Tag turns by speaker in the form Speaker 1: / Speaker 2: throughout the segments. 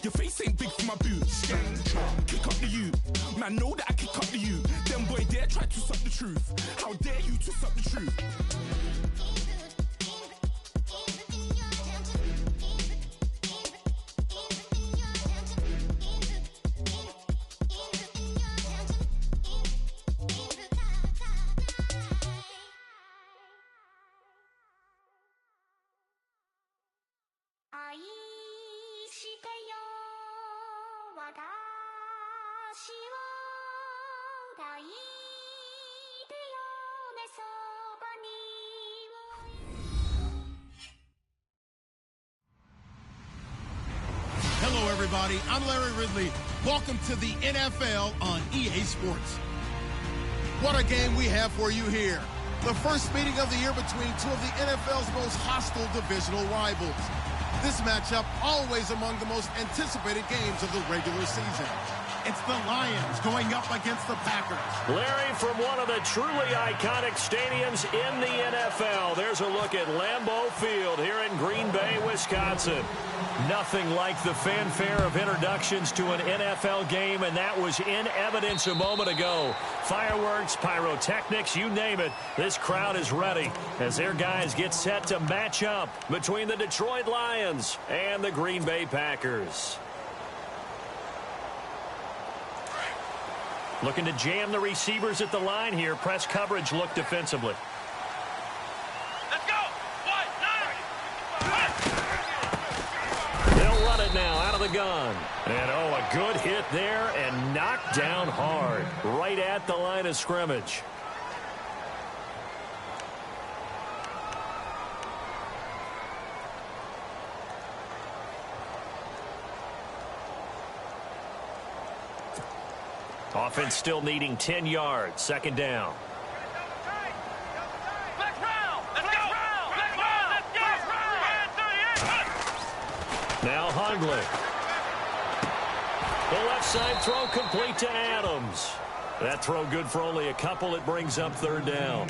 Speaker 1: Your face ain't big for my boots. Kick up the you. Man, know that I kick up the you. Them boy dare try to suck the truth. How dare you to suck the truth?
Speaker 2: Hello, everybody. I'm Larry Ridley. Welcome to the NFL on EA Sports. What a game we have for you here. The first meeting of the year between two of the NFL's most hostile divisional rivals. This matchup always among the most anticipated games of the regular season. It's the Lions going up against the Packers.
Speaker 3: Larry, from one of the truly iconic stadiums in the NFL, there's a look at Lambeau Field here in Green Bay, Wisconsin. Nothing like the fanfare of introductions to an NFL game, and that was in evidence a moment ago. Fireworks, pyrotechnics, you name it. This crowd is ready as their guys get set to match up between the Detroit Lions and the Green Bay Packers. Looking to jam the receivers at the line here. Press coverage look defensively.
Speaker 4: Let's go!
Speaker 3: They'll run it now out of the gun. And, oh, a good hit there and knocked down hard right at the line of scrimmage. Offense still needing 10 yards. Second down. Now Hundley. The left side throw complete to Adams. That throw good for only a couple. It brings up third down.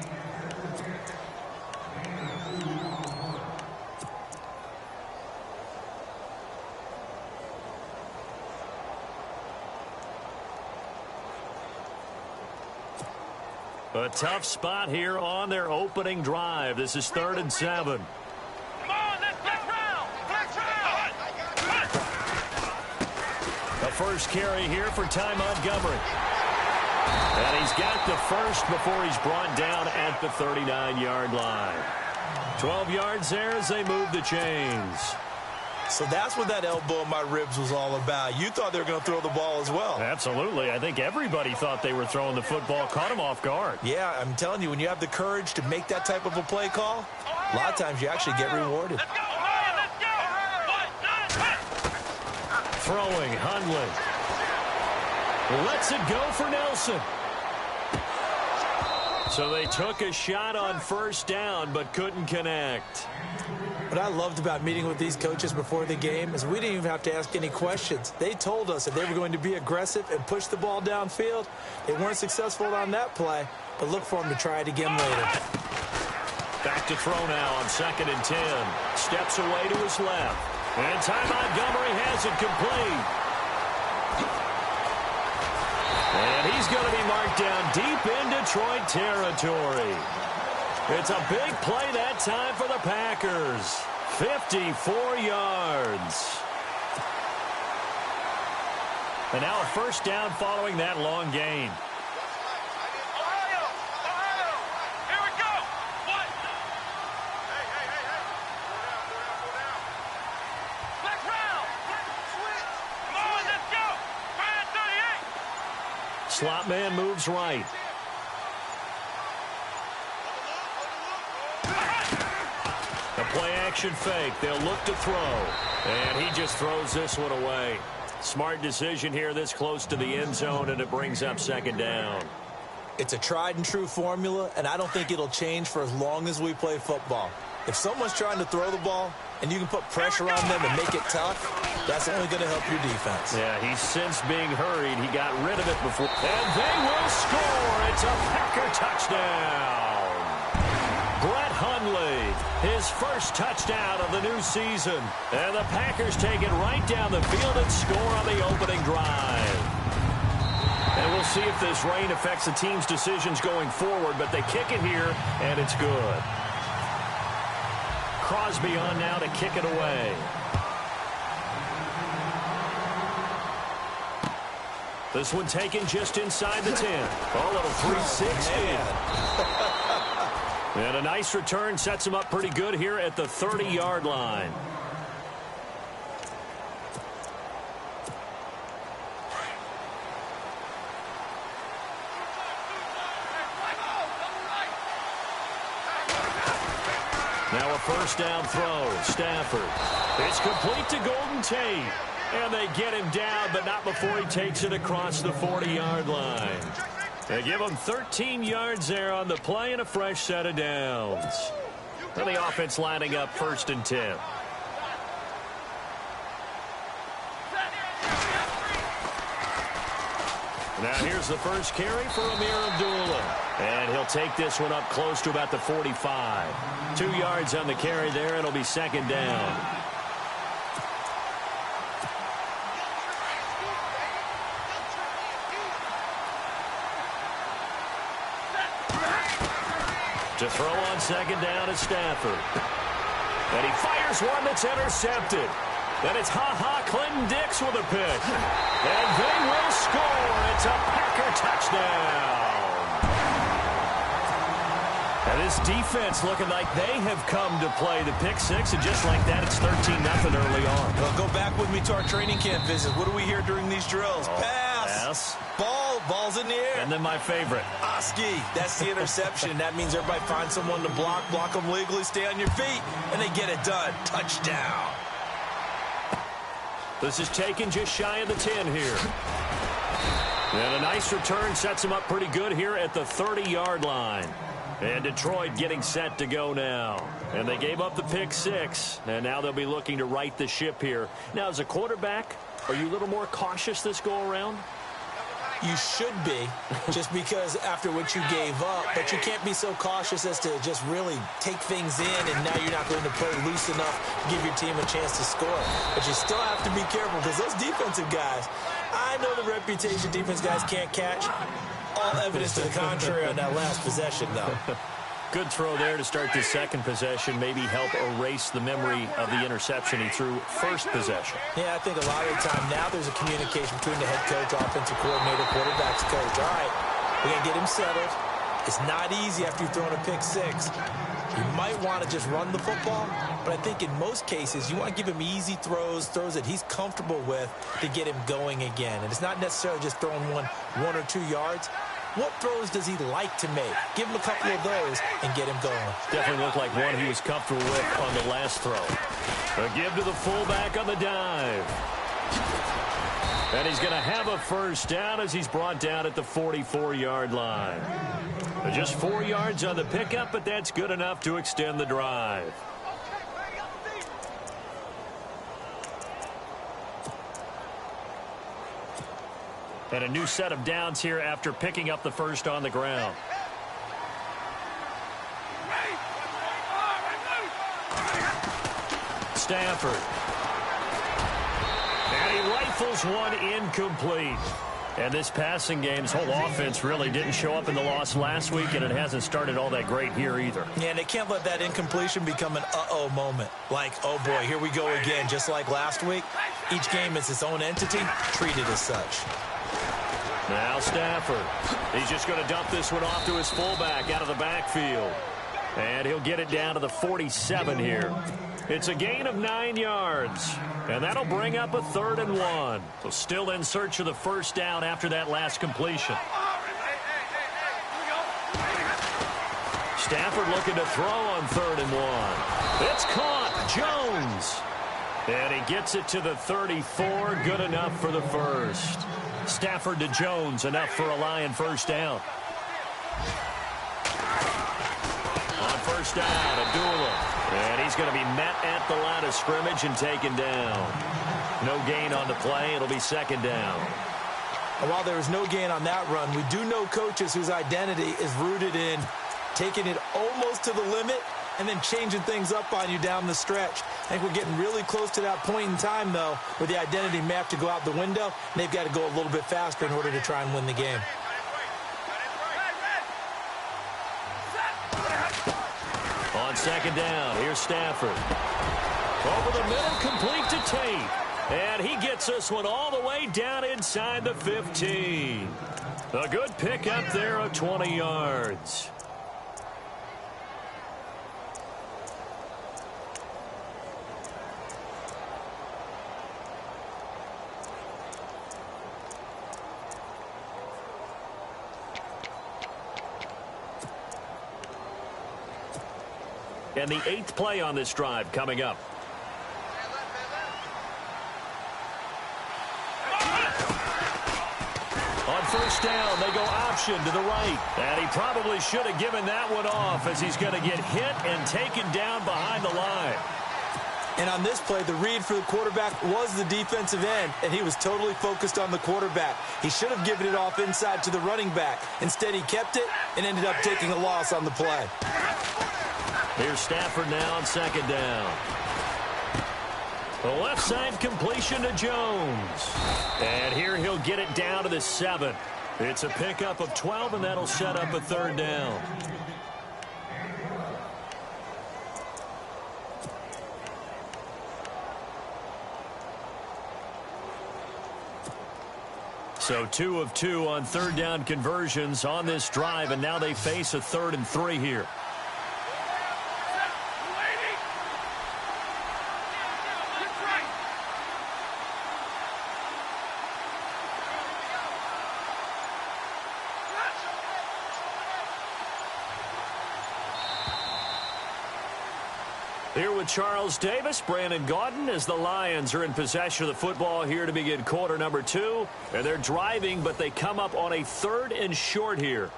Speaker 3: A tough spot here on their opening drive. This is 3rd and 7. The first carry here for Ty Montgomery. And he's got the first before he's brought down at the 39-yard line. 12 yards there as they move the chains.
Speaker 5: So that's what that elbow in my ribs was all about. You thought they were going to throw the ball as well.
Speaker 3: Absolutely. I think everybody thought they were throwing the football, caught him off guard.
Speaker 5: Yeah, I'm telling you, when you have the courage to make that type of a play call, a lot of times you actually get rewarded.
Speaker 3: Throwing, Hundley. Lets it go for Nelson. So they took a shot on first down, but couldn't connect.
Speaker 5: What I loved about meeting with these coaches before the game is we didn't even have to ask any questions. They told us that they were going to be aggressive and push the ball downfield. They weren't successful on that play, but look for them to try it again later.
Speaker 3: Back to throw now on 2nd and 10. Steps away to his left. And Ty Montgomery has it complete. And he's going to be marked down deep in Detroit territory. It's a big play that time for the Packers. 54 yards. And now a first down following that long gain.
Speaker 4: Here we go! What? Flex round! Switch! Come on, let's go! Brand 38!
Speaker 3: Slot man moves right. A play-action fake. They'll look to throw. And he just throws this one away. Smart decision here this close to the end zone, and it brings up second down.
Speaker 5: It's a tried-and-true formula, and I don't think it'll change for as long as we play football. If someone's trying to throw the ball and you can put pressure on them and make it tough, that's only going to help your defense.
Speaker 3: Yeah, he's since being hurried. He got rid of it before. And they will score. It's a Packer touchdown. Brett Hundley His first touchdown of the new season. And the Packers take it right down the field and score on the opening drive. And we'll see if this rain affects the team's decisions going forward, but they kick it here, and it's good. Crosby on now to kick it away. This one taken just inside the 10. Oh, a little 360. And a nice return sets him up pretty good here at the 30-yard line. Now a first down throw. Stafford. It's complete to Golden Tate. And they get him down, but not before he takes it across the 40-yard line. They give him 13 yards there on the play and a fresh set of downs. And the offense lining up 1st and 10. Now here's the first carry for Amir Abdullah. And he'll take this one up close to about the 45. 2 yards on the carry there. It'll be 2nd down. To throw on 2nd down is Stafford. And he fires one that's intercepted. Then it's Clinton Dix with a pick. And they will score. It's a Packer touchdown. And this defense looking like they have come to play the pick six. And just like that, it's 13-0 early on.
Speaker 5: Well, go back with me to our training camp visit. What do we hear during these drills? Pass. Ball's in the air.
Speaker 3: And then my favorite.
Speaker 5: Oski. That's the interception. That means everybody finds someone to block them legally, stay on your feet, and they get it done. Touchdown.
Speaker 3: This is taken just shy of the 10 here. And a nice return sets him up pretty good here at the 30-yard line. And Detroit getting set to go now. And they gave up the pick six. And now they'll be looking to right the ship here. Now, as a quarterback, are you a little more cautious this go-around?
Speaker 5: You should be, just because after what you gave up, but you can't be so cautious as to just really take things in, and now you're not going to play loose enough to give your team a chance to score. But you still have to be careful, because those defensive guys, I know the reputation defense guys can't catch. All evidence to the contrary on that last possession, though.
Speaker 3: Good throw there to start the second possession, maybe help erase the memory of the interception he threw first possession.
Speaker 5: Yeah, I think a lot of the time now there's a communication between the head coach, offensive coordinator, quarterback's coach. All right, we're going to get him settled. It's not easy after you've thrown a pick six. You might want to just run the football, but I think in most cases you want to give him easy throws that he's comfortable with to get him going again. And it's not necessarily just throwing one or 2 yards. What throws does he like to make? Give him a couple of those and get him going.
Speaker 3: Definitely looked like one he was comfortable with on the last throw. A give to the fullback on the dive. And he's going to have a first down as he's brought down at the 44-yard line. Just 4 yards on the pickup, but that's good enough to extend the drive. And a new set of downs here after picking up the first on the ground. Stafford. And he rifles one incomplete. And this passing game's whole offense really didn't show up in the loss last week, and it hasn't started all that great here either.
Speaker 5: Yeah, and they can't let that incompletion become an uh-oh moment. Like, oh boy, here we go again, just like last week. Each game is its own entity, treated as such.
Speaker 3: Now Stafford. He's just going to dump this one off to his fullback out of the backfield. And he'll get it down to the 47 here. It's a gain of 9 yards. And that'll bring up a 3rd and 1. So still in search of the first down after that last completion. Stafford looking to throw on 3rd and 1. It's caught. Jones. And he gets it to the 34. Good enough for the first. Stafford to Jones, enough for a Lion first down. On first down, Abdullah. And he's going to be met at the line of scrimmage and taken down. No gain on the play. It'll be 2nd down.
Speaker 5: And while there is no gain on that run, we do know coaches whose identity is rooted in taking it almost to the limit and then changing things up on you down the stretch. I think we're getting really close to that point in time, though, where the identity may have to go out the window, and they've got to go a little bit faster in order to try and win the game.
Speaker 3: On second down, here's Stafford. Over the middle, complete to Tate. And he gets this one all the way down inside the 15. A good pick up there of 20 yards. And the 8th play on this drive coming up. On first down, they go option to the right. And he probably should have given that one off as he's going to get hit and taken down behind the line.
Speaker 5: And on this play, the read for the quarterback was the defensive end, and he was totally focused on the quarterback. He should have given it off inside to the running back. Instead, he kept it and ended up taking a loss on the play.
Speaker 3: Here's Stafford now on second down. The left side completion to Jones. And here he'll get it down to the 7. It's a pickup of 12, and that'll set up a third down. So 2 of 2 on third down conversions on this drive, and now they face a 3rd and 3 here. Here with Charles Davis, Brandon Gaudin, as the Lions are in possession of the football here to begin quarter number 2. And they're driving, but they come up on a 3rd and short here.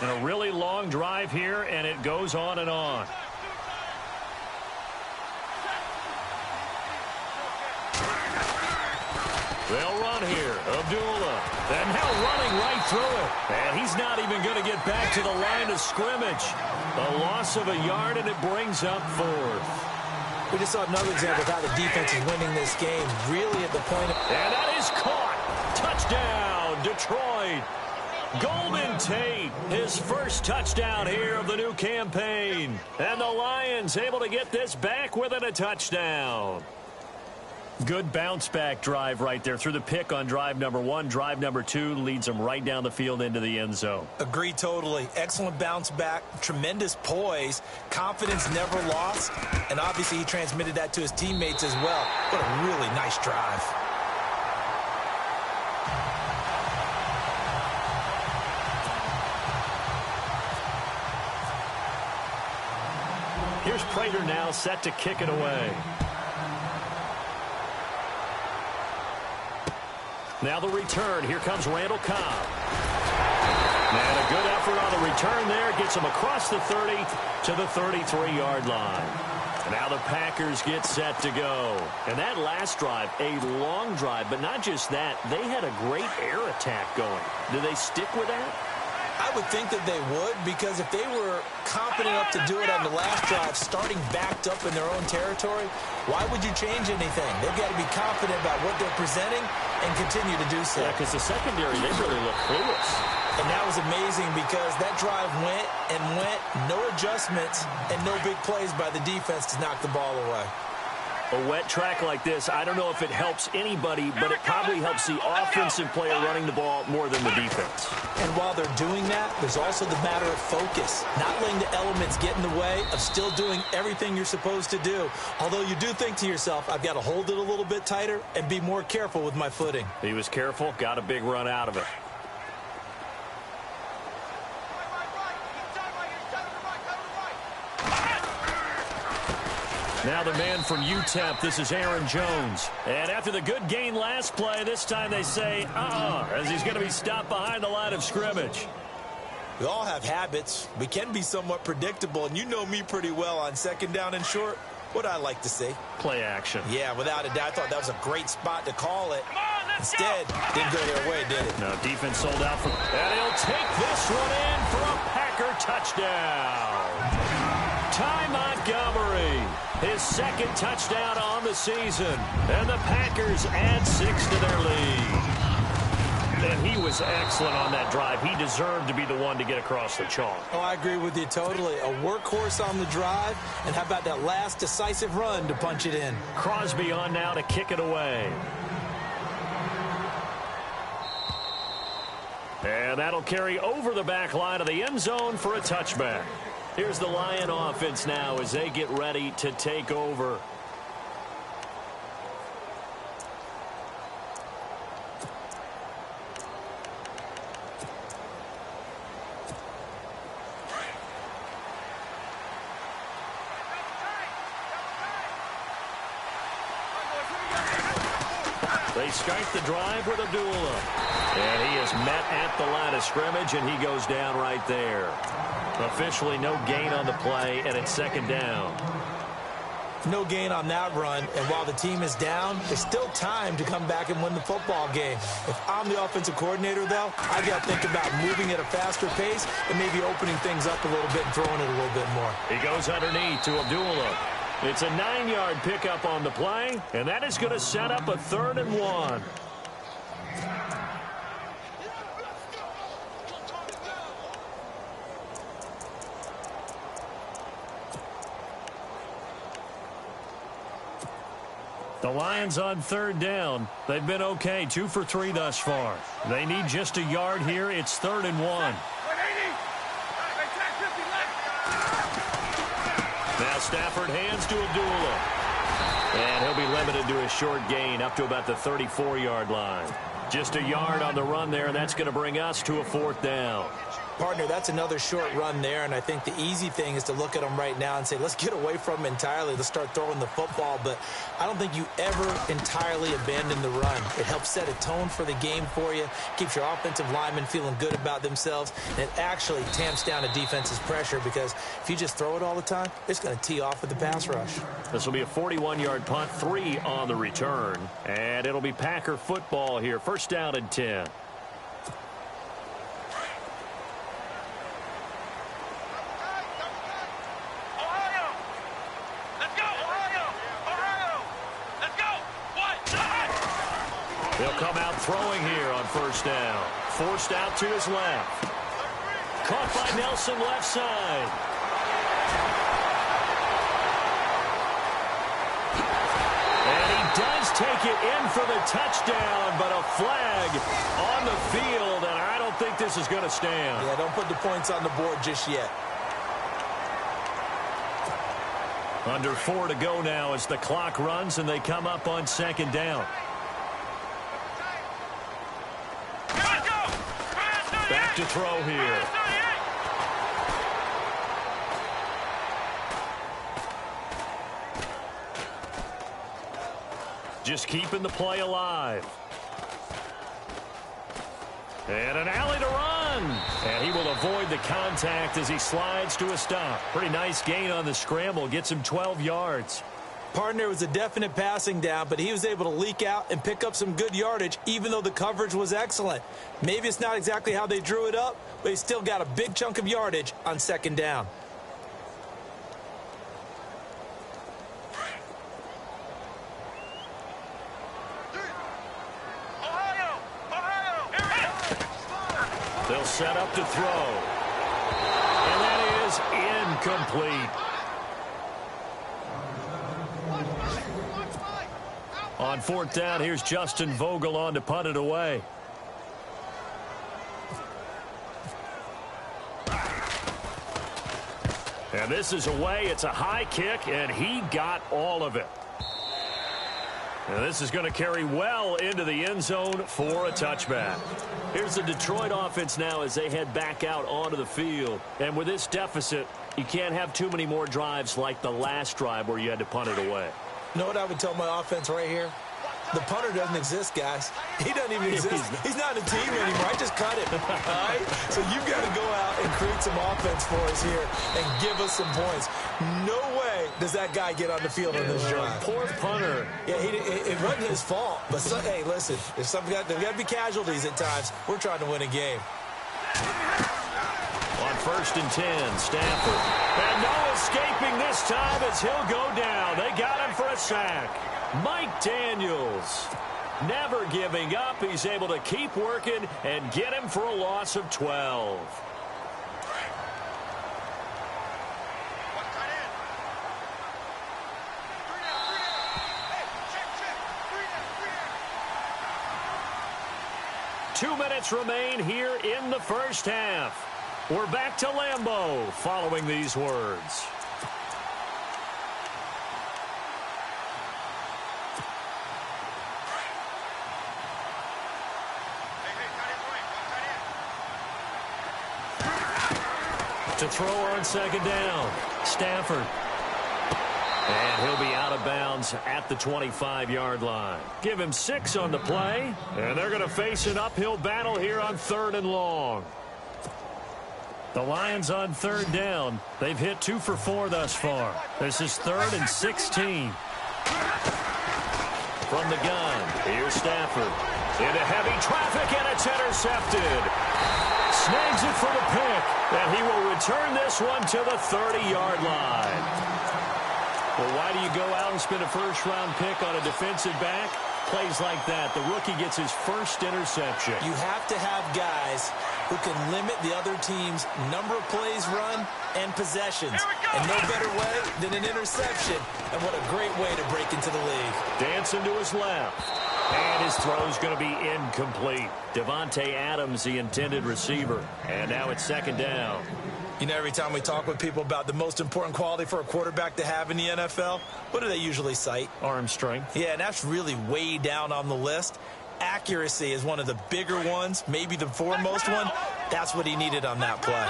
Speaker 3: And a really long drive here, and it goes on and on. They'll run here. Abdullah. And now running right through it. And he's not even going to get back to the line of scrimmage. A loss of a yard, and it brings up 4th.
Speaker 5: We just saw another example of how the defense is winning this game, really at the point of...
Speaker 3: And that is caught. Touchdown, Detroit. Golden Tate, his first touchdown here of the new campaign. And the Lions able to get this back within a touchdown. Good bounce-back drive right there through the pick on drive number 1. Drive number 2 leads them right down the field into the end zone.
Speaker 5: Agree totally. Excellent bounce-back, tremendous poise, confidence never lost, and obviously he transmitted that to his teammates as well. What a really nice drive.
Speaker 3: Here's Prater now set to kick it away. Now the return. Here comes Randall Cobb. And a good effort on the return there. Gets him across the 30 to the 33-yard line. And now the Packers get set to go. And that last drive, a long drive, but not just that. They had a great air attack going. Do they stick with that?
Speaker 5: I would think that they would, because if they were competent enough to do it on the last drive, starting backed up in their own territory, why would you change anything? They've got to be confident about what they're presenting and continue to do so.
Speaker 3: Yeah, because the secondary, they really look clueless.
Speaker 5: And that was amazing because that drive went and went, no adjustments, and no big plays by the defense to knock the ball away.
Speaker 3: A wet track like this, I don't know if it helps anybody, but it probably helps the offensive player running the ball more than the defense.
Speaker 5: And while they're doing that, there's also the matter of focus. Not letting the elements get in the way of still doing everything you're supposed to do. Although you do think to yourself, I've got to hold it a little bit tighter and be more careful with my footing.
Speaker 3: He was careful, got a big run out of it. Now the man from UTEP, this is Aaron Jones. And after the good gain last play, this time they say, as he's going to be stopped behind the line of scrimmage.
Speaker 5: We all have habits. We can be somewhat predictable, and you know me pretty well on second down and short. What I like to see.
Speaker 3: Play action.
Speaker 5: Yeah, without a doubt. I thought that was a great spot to call it. Instead, didn't go their way, did it?
Speaker 3: No, defense sold out for... And he'll take this one in for a Packer Packer touchdown. Ty Montgomery, his second touchdown on the season. And the Packers add 6 to their lead. And he was excellent on that drive. He deserved to be the one to get across the chalk.
Speaker 5: Oh, I agree with you totally. A workhorse on the drive. And how about that last decisive run to punch it in?
Speaker 3: Crosby on now to kick it away. And that'll carry over the back line of the end zone for a touchback. Here's the Lion offense now as they get ready to take over. They start the drive with Abdullah. And he is met at the line of scrimmage, and he goes down right there. Officially no gain on the play, and it's second down.
Speaker 5: No gain on that run, and while the team is down, there's still time to come back and win the football game. If I'm the offensive coordinator, though, I got to think about moving at a faster pace and maybe opening things up a little bit and throwing it a little bit more.
Speaker 3: He goes underneath to Abdullah. It's a 9-yard pickup on the play, and that is going to set up a 3rd and 1. The Lions on 3rd down. They've been okay, 2 for 3 thus far. They need just a yard here. It's 3rd and 1. Now Stafford hands to Abdullah. And he'll be limited to a short gain up to about the 34-yard line. Just a yard on the run there, and that's going to bring us to a 4th down.
Speaker 5: Partner, that's another short run there, and I think the easy thing is to look at them right now and say, let's get away from them entirely. Let's start throwing the football, but I don't think you ever entirely abandon the run. It helps set a tone for the game for you, keeps your offensive linemen feeling good about themselves, and it actually tamps down a defense's pressure because if you just throw it all the time, it's going to tee off with the pass rush.
Speaker 3: This will be a 41-yard punt, 3 on the return, and it'll be Packer football here. 1st down and 10. He'll come out throwing here on 1st down. Forced out to his left. Caught by Nelson left side. And he does take it in for the touchdown, but a flag on the field, and I don't think this is going to stand.
Speaker 5: Yeah, don't put the points on the board just yet.
Speaker 3: Under 4 to go now as the clock runs, and they come up on 2nd down. Back to throw here. Just keeping the play alive. And an alley to run. And he will avoid the contact as he slides to a stop. Pretty nice gain on the scramble. Gets him 12 yards.
Speaker 5: Partner, was a definite passing down, but he was able to leak out and pick up some good yardage, even though the coverage was excellent. Maybe it's not exactly how they drew it up, but he still got a big chunk of yardage on 2nd down.
Speaker 3: They'll set up to throw. And that is incomplete. On 4th down, here's Justin Vogel on to punt it away. And this is away. It's a high kick, and he got all of it. And this is going to carry well into the end zone for a touchback. Here's the Detroit offense now as they head back out onto the field. And with this deficit, you can't have too many more drives like the last drive where you had to punt it away.
Speaker 5: You know what I would tell my offense right here? The punter doesn't exist, guys. He doesn't even exist. He's not a team anymore. I just cut him. All right? So you've got to go out and create some offense for us here and give us some points. No way does that guy get on the field on this drive.
Speaker 3: Poor punter.
Speaker 5: Yeah, it wasn't his fault. But, hey, listen, there's got to be casualties at times. We're trying to win a game.
Speaker 3: On 1st and 10. Stafford. And no escaping this time as he'll go down. They got him for a sack. Mike Daniels. Never giving up. He's able to keep working and get him for a loss of 12. Two minutes remain here in the first half. We're back to Lambeau following these words. To throw on 2nd down, Stafford. And he'll be out of bounds at the 25-yard line. Give him 6 on the play, and they're going to face an uphill battle here on 3rd and long. The Lions on 3rd down. They've hit 2 for 4 thus far. This is 3rd and 16. From the gun, here's Stafford. Into heavy traffic, and it's intercepted. Snags it for the pick, and he will return this one to the 30-yard line. Well, why do you go out and spend a first-round pick on a defensive back? Plays like that. The rookie gets his first interception.
Speaker 5: You have to have guys who can limit the other team's number of plays run and possessions. And no better way than an interception. And what a great way to break into the league.
Speaker 3: Dancing to his left. And his throw's going to be incomplete. Devontae Adams, the intended receiver. And now it's 2nd down.
Speaker 5: You know, every time we talk with people about the most important quality for a quarterback to have in the NFL, what do they usually cite?
Speaker 3: Arm strength.
Speaker 5: Yeah, and that's really way down on the list. Accuracy is one of the bigger ones, maybe the foremost one. That's what he needed on that play.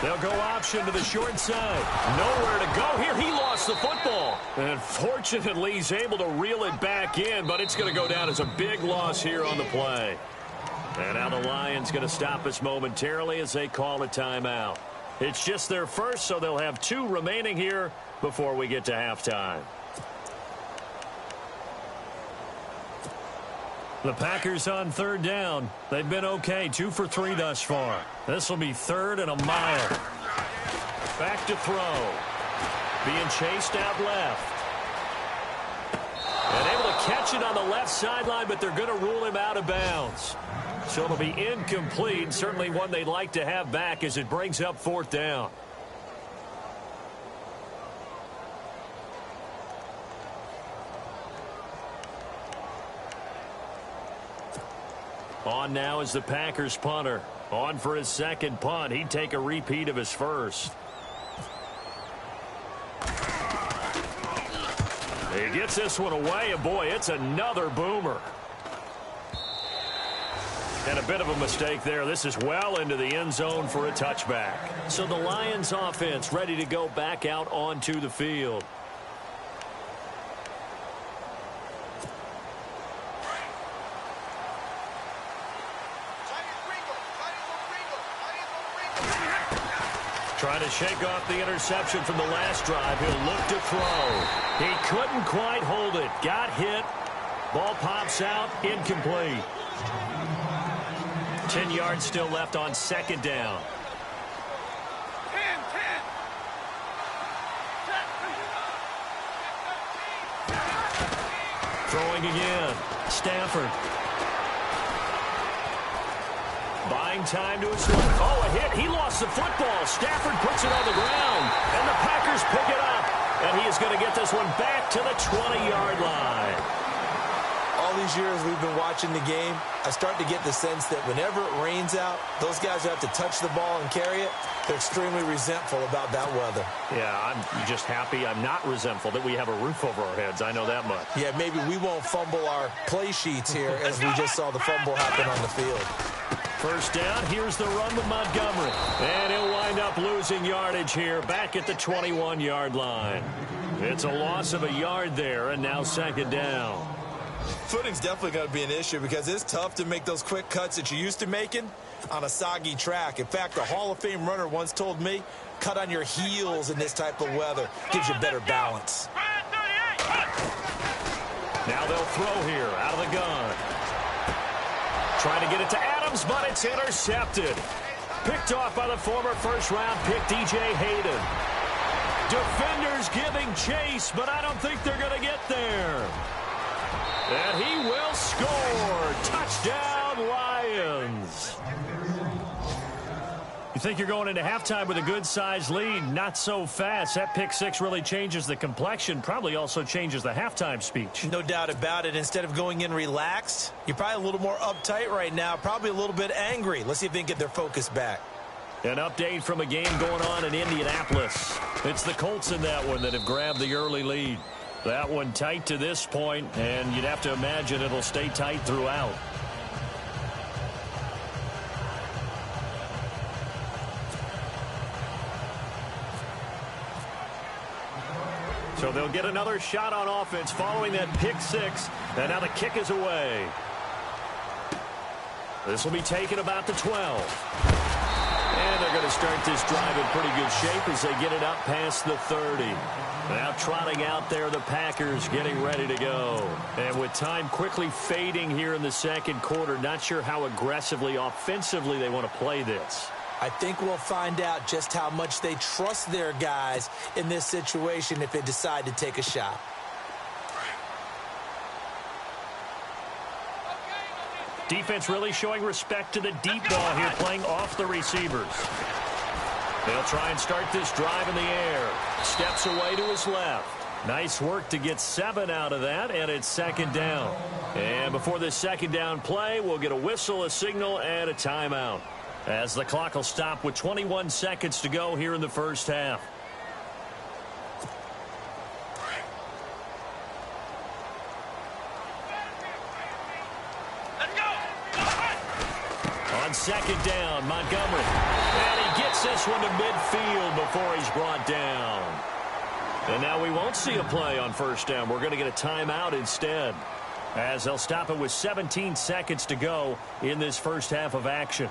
Speaker 3: They'll go option to the short side. Nowhere to go here. He lost the football. And fortunately, he's able to reel it back in, but it's going to go down as a big loss here on the play. And now the Lions going to stop us momentarily as they call a timeout. It's just their first, so they'll have 2 remaining here before we get to halftime. The Packers on 3rd down. They've been okay, 2 for 3 thus far. This will be 3rd and a mile. Back to throw. Being chased out left. And able to catch it on the left sideline, but they're going to rule him out of bounds. So it'll be incomplete. Certainly one they'd like to have back as it brings up 4th down. On now is the Packers punter. On for his 2nd punt. He'd take a repeat of his first. He gets this one away, and boy, it's another boomer. And a bit of a mistake there. This is well into the end zone for a touchback. So the Lions offense ready to go back out onto the field. Trying to shake off the interception from the last drive. He'll look to throw. He couldn't quite hold it. Got hit. Ball pops out. Incomplete. 10 yards still left on 2nd down.
Speaker 4: 10.
Speaker 3: Throwing again. Stafford. Buying time to his left. Oh, a hit. He lost the football. Stafford puts it on the ground. And the Packers pick it up. And he is going to get this one back to the 20-yard line.
Speaker 5: All these years we've been watching the game, I start to get the sense that whenever it rains out, those guys who have to touch the ball and carry it, they're extremely resentful about that weather.
Speaker 3: Yeah, I'm just happy I'm not resentful that we have a roof over our heads. I know that much.
Speaker 5: Yeah, maybe we won't fumble our play sheets here as we just saw the fumble happen on the field.
Speaker 3: 1st down, here's the run with Montgomery. And he'll wind up losing yardage here back at the 21-yard line. It's a loss of a yard there, and now 2nd down.
Speaker 5: Footing's definitely going to be an issue because it's tough to make those quick cuts that you're used to making on a soggy track. In fact, a Hall of Fame runner once told me, cut on your heels in this type of weather. Gives you better balance.
Speaker 3: Now they'll throw here out of the gun. Trying to get it to Adams, but it's intercepted. Picked off by the former first-round pick, DJ Hayden. Defenders giving chase, but I don't think they're going to get there. And he will score. Touchdown, Lions. You think you're going into halftime with a good-sized lead? Not so fast. That pick six really changes the complexion, probably also changes the halftime speech.
Speaker 5: No doubt about it. Instead of going in relaxed, you're probably a little more uptight right now, probably a little bit angry. Let's see if they can get their focus back.
Speaker 3: An update from a game going on in Indianapolis. It's the Colts in that one that have grabbed the early lead. That one tight to this point, and you'd have to imagine it'll stay tight throughout. So they'll get another shot on offense following that pick six. And now the kick is away. This will be taken about the 12. And they're going to start this drive in pretty good shape as they get it up past the 30. Now trotting out there, the Packers getting ready to go. And with time quickly fading here in the second quarter, not sure how aggressively, offensively they want to play this.
Speaker 5: I think we'll find out just how much they trust their guys in this situation if they decide to take a shot.
Speaker 3: Defense really showing respect to the deep ball here, playing off the receivers. They'll try and start this drive in the air. Steps away to his left. Nice work to get 7 out of that, and it's second down. And before this second down play, we'll get a whistle, a signal, and a timeout, as the clock will stop with 21 seconds to go here in the first half.
Speaker 4: Let's go!
Speaker 3: On second down, Montgomery. And he gets this one to midfield before he's brought down. And now we won't see a play on first down. We're going to get a timeout instead, as they'll stop it with 17 seconds to go in this first half of action.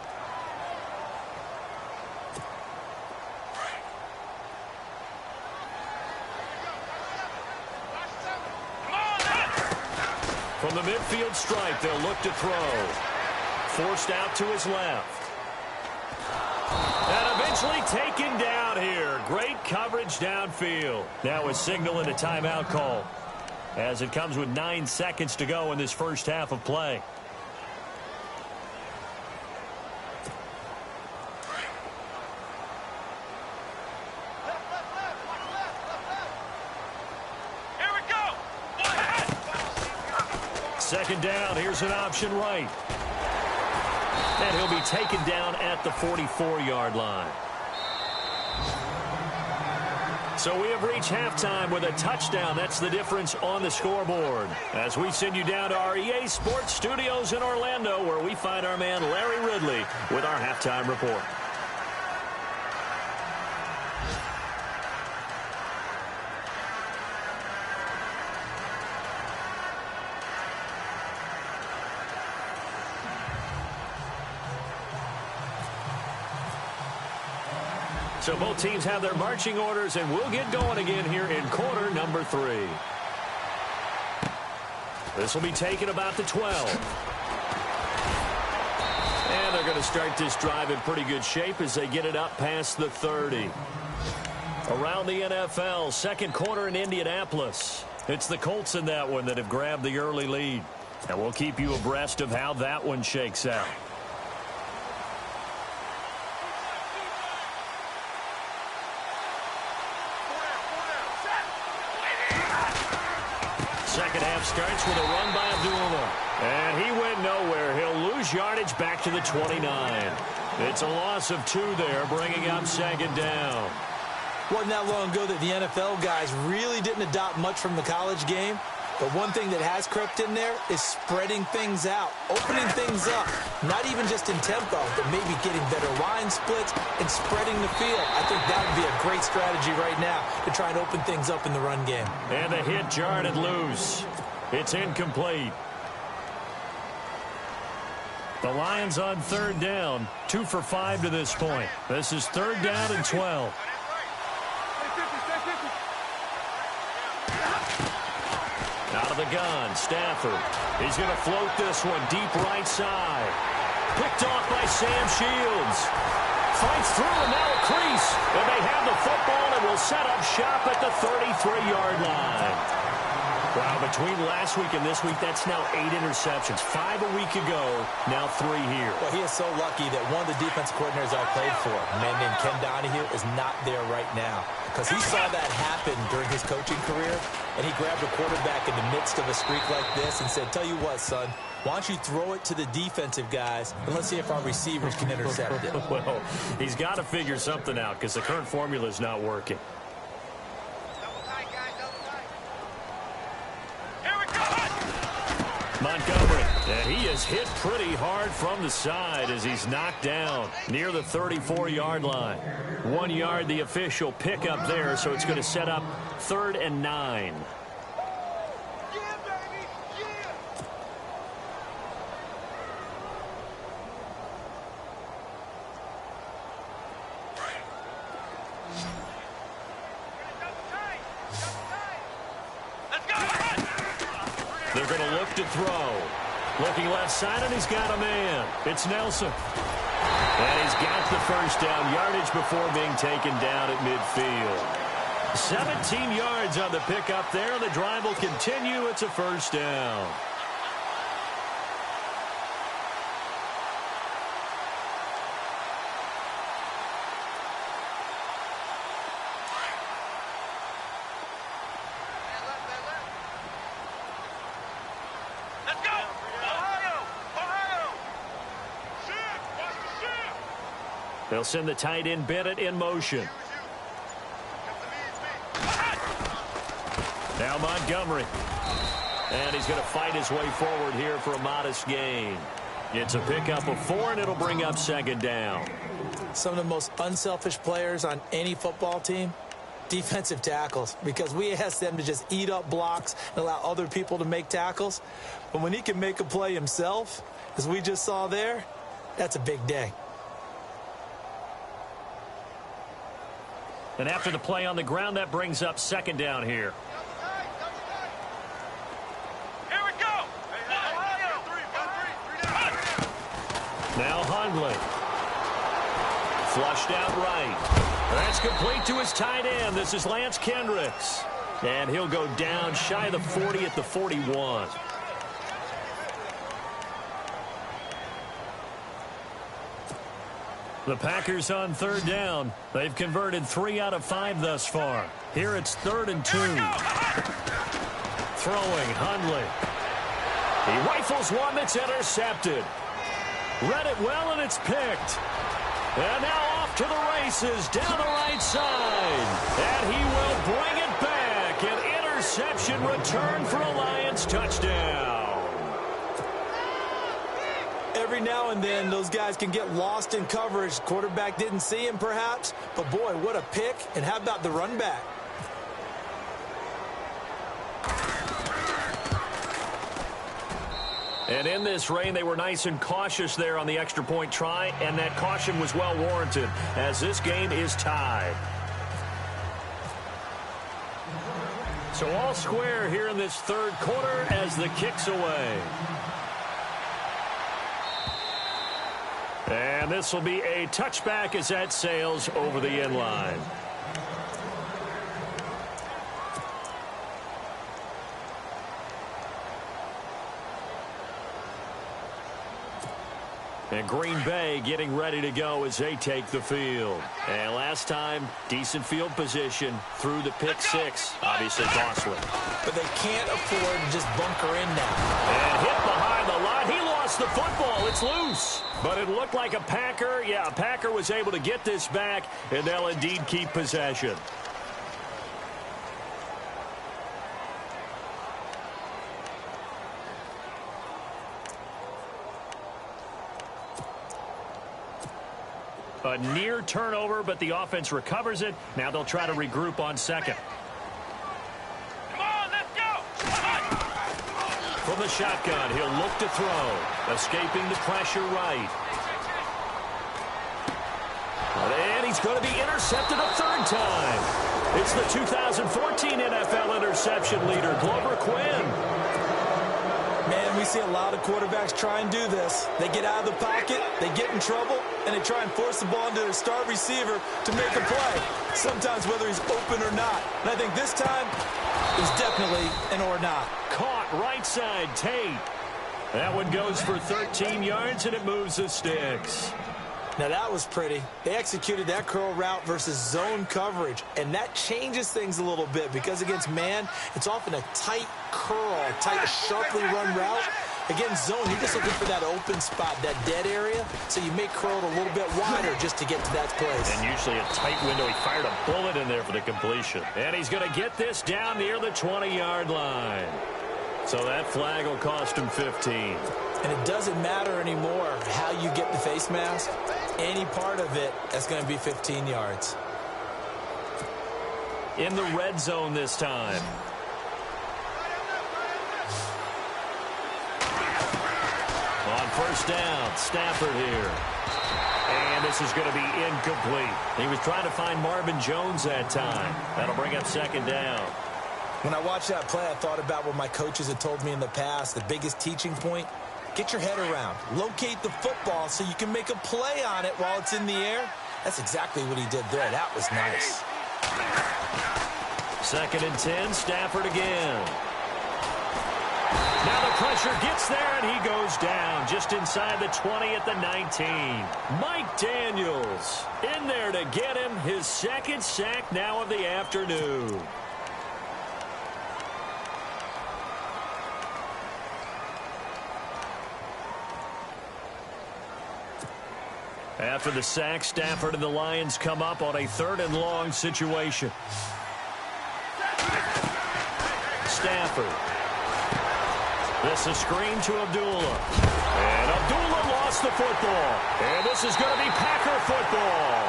Speaker 3: From the midfield stripe, they'll look to throw. Forced out to his left. And eventually taken down here. Great coverage downfield. Now a signal and a timeout call, as it comes with 9 seconds to go in this first half of play. Second down, here's an option right. And he'll be taken down at the 44-yard line. So we have reached halftime with a touchdown. That's the difference on the scoreboard, as we send you down to our EA Sports Studios in Orlando, where we find our man Larry Ridley with our halftime report. So both teams have their marching orders, and we'll get going again here in quarter number 3. This will be taken about the 12. And they're going to start this drive in pretty good shape as they get it up past the 30. Around the NFL, second quarter in Indianapolis. It's the Colts in that one that have grabbed the early lead. And we'll keep you abreast of how that one shakes out. Second half starts with a run by Abdullah. And he went nowhere. He'll lose yardage back to the 29. It's a loss of 2 there, bringing up second down.
Speaker 5: Wasn't that long ago that the NFL guys really didn't adopt much from the college game. But one thing that has crept in there is spreading things out, opening things up, not even just in tempo, but maybe getting better line splits and spreading the field. I think that would be a great strategy right now to try and open things up in the run game.
Speaker 3: And the hit jarred it loose. It's incomplete. The Lions on third down, 2 for 5 to this point. This is third down and 12. Out of the gun, Stafford. He's going to float this one deep right side. Picked off by Sam Shields. Fights through and now a crease. And they have the football and will set up shop at the 33-yard line. Wow, between last week and this week, that's now 8 interceptions. 5 a week ago, now 3 here.
Speaker 5: Well, he is so lucky that one of the defensive coordinators I played for, a man named Ken Donahue, is not there right now. Because he saw that happen during his coaching career, and he grabbed a quarterback in the midst of a streak like this and said, tell you what, son, why don't you throw it to the defensive guys, and let's see if our receivers can intercept it.
Speaker 3: Well, he's got to figure something out because the current formula is not working. Montgomery, and he is hit pretty hard from the side as he's knocked down near the 34-yard line. 1 yard, the official pickup there, so it's going to set up 3rd and 9. They're going to look to throw. Looking left side, and he's got a man. It's Nelson. And he's got the first down yardage before being taken down at midfield. 17 yards on the pickup there. The drive will continue. It's a first down. They'll send the tight end Bennett in motion. Now Montgomery. And he's going to fight his way forward here for a modest gain. It's a pickup of 4, and it'll bring up 2nd down.
Speaker 5: Some of the most unselfish players on any football team, defensive tackles, because we ask them to just eat up blocks and allow other people to make tackles. But when he can make a play himself, as we just saw there, that's a big day.
Speaker 3: And after the play on the ground, that brings up 2nd down here.
Speaker 4: Here we go.
Speaker 3: Now Hundley. Flushed out right. That's complete to his tight end. This is Lance Kendricks. And he'll go down shy of the 40 at the 41. The Packers on 3rd down. They've converted 3 out of 5 thus far. Here it's 3rd and 2. Throwing, Hundley. He rifles one that's intercepted. Read it well, and it's picked. And now off to the races down the right side. And he will bring it back. An interception return for a Lions touchdown.
Speaker 5: Every now and then, those guys can get lost in coverage. Quarterback didn't see him, perhaps. But, boy, what a pick. And how about the run back?
Speaker 3: And in this rain, they were nice and cautious there on the extra point try. And that caution was well warranted as this game is tied. So all square here in this 3rd quarter as the kick's away. And this will be a touchback as that sails over the end line. And Green Bay getting ready to go as they take the field. And last time, decent field position through the pick 6. Obviously costly.
Speaker 5: But they can't afford to just bunker in now.
Speaker 3: And hit behind the line. He lost the football. It's loose. But it looked like a Packer. Yeah, a Packer was able to get this back, and they'll indeed keep possession. A near turnover, but the offense recovers it. Now they'll try to regroup on 2nd.
Speaker 4: Come on, let's go.
Speaker 3: From the shotgun, he'll look to throw. Escaping the pressure right. And he's going to be intercepted a 3rd time. It's the 2014 NFL interception. interception leader, Glover Quinn.
Speaker 5: Man, we see a lot of quarterbacks try and do this. They get out of the pocket, they get in trouble, and they try and force the ball into their star receiver to make a play, sometimes whether he's open or not. And I think this time, it's definitely an or not.
Speaker 3: Caught right side, Tate. That one goes for 13 yards, and it moves the sticks.
Speaker 5: Now, that was pretty. They executed that curl route versus zone coverage, and that changes things a little bit because against man, it's often a tight curl, a tight, sharply run route. Against zone, you're just looking for that open spot, that dead area, so you make curl a little bit wider just to get to that place. And
Speaker 3: usually a tight window. He fired a bullet in there for the completion. And he's going to get this down near the 20-yard line. So that flag will cost him 15.
Speaker 5: And it doesn't matter anymore how you get the face mask. Any part of it, that's going to be 15 yards.
Speaker 3: In the red zone this time. On first down, Stafford here. And this is going to be incomplete. He was trying to find Marvin Jones that time. That'll bring up second down.
Speaker 5: When I watched that play, I thought about what my coaches had told me in the past. The biggest teaching point, get your head around. Locate the football so you can make a play on it while it's in the air. That's exactly what he did there. That was nice. 2nd and 10, Stafford again.
Speaker 3: Now the pressure gets there, and he goes down just inside the 20 at the 19. Mike Daniels in there to get him his 2nd sack now of the afternoon. After the sack, Stafford and the Lions come up on a 3rd and long situation. Stafford. This is screen to Abdullah. And Abdullah lost the football. And this is going to be Packer football.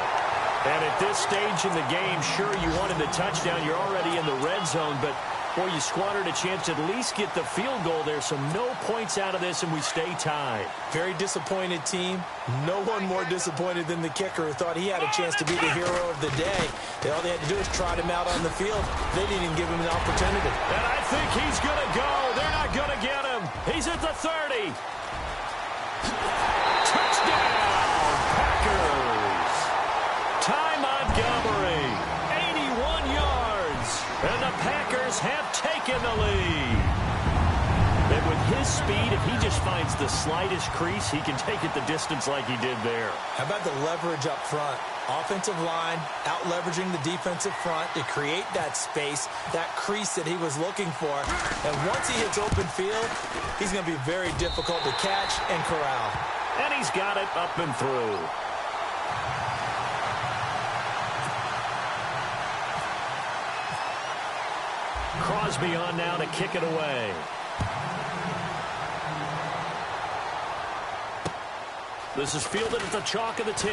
Speaker 3: And at this stage in the game, sure, you wanted the touchdown. You're already in the red zone, but boy, you squandered a chance to at least get the field goal there. So no points out of this, and we stay tied.
Speaker 5: Very disappointed team. No one more disappointed than the kicker who thought he had a chance to be the hero of the day. All they had to do is trot him out on the field. They didn't even give him an opportunity.
Speaker 3: And I think he's going to go. They're not going to get him. He's at the 30. Touchdown, Packers. Ty Montgomery, 81 yards. And the Packers have taken the lead. And with his speed, if he just finds the slightest crease, he can take it the distance like he did there.
Speaker 5: How about the leverage up front? Offensive line out-leveraging the defensive front to create that space, that crease that he was looking for. And once he hits open field, he's going to be very difficult to catch and corral.
Speaker 3: And he's got it up and through. Crosby on now to kick it away. This is fielded at the chalk of the 10.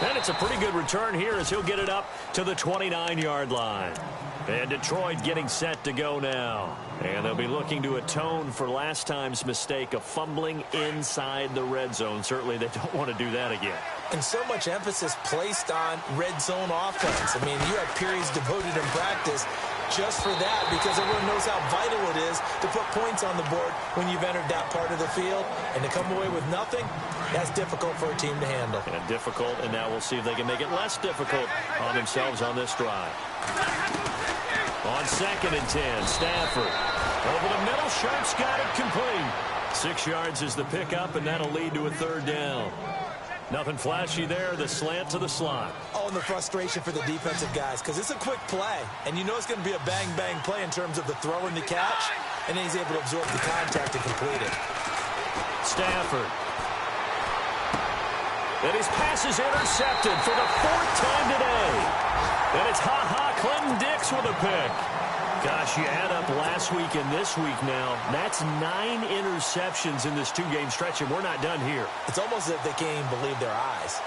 Speaker 3: And it's a pretty good return here as he'll get it up to the 29-yard line. And Detroit getting set to go now. And they'll be looking to atone for last time's mistake of fumbling inside the red zone. Certainly they don't want to do that again.
Speaker 5: And so much emphasis placed on red zone offense. I mean, you have periods devoted in practice just for that because everyone knows how vital it is to put points on the board when you've entered that part of the field. And to come away with nothing, that's difficult for a team to handle.
Speaker 3: And difficult, and now we'll see if they can make it less difficult on themselves on this drive. On 2nd and 10, Stafford. Over the middle, Sharp's got it complete. 6 yards is the pickup, and that'll lead to a 3rd down. Nothing flashy there, the slant to the slot.
Speaker 5: Oh, and the frustration for the defensive guys, because it's a quick play, and you know it's going to be a bang-bang play in terms of the throw and the catch, and then he's able to absorb the contact and complete it.
Speaker 3: Stafford. And his pass is intercepted for the 4th time today. And it's Clinton Dix with a pick. Gosh, you add up last week and this week now, that's 9 interceptions in this 2-game stretch, and we're not done here.
Speaker 5: It's almost as if they can't even believe their eyes.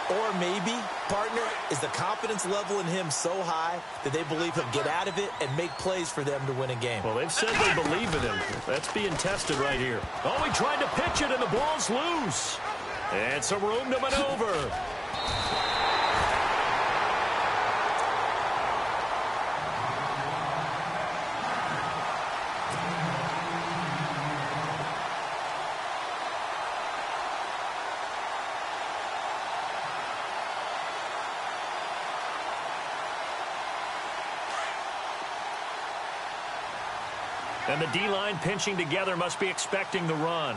Speaker 5: Or maybe, partner, is the confidence level in him so high that they believe he'll get out of it and make plays for them to win a game.
Speaker 3: Well, they've said they believe in him. That's being tested right here. Oh, he tried to pitch it, and the ball's loose. And some room to maneuver. And the D-line pinching together must be expecting the run.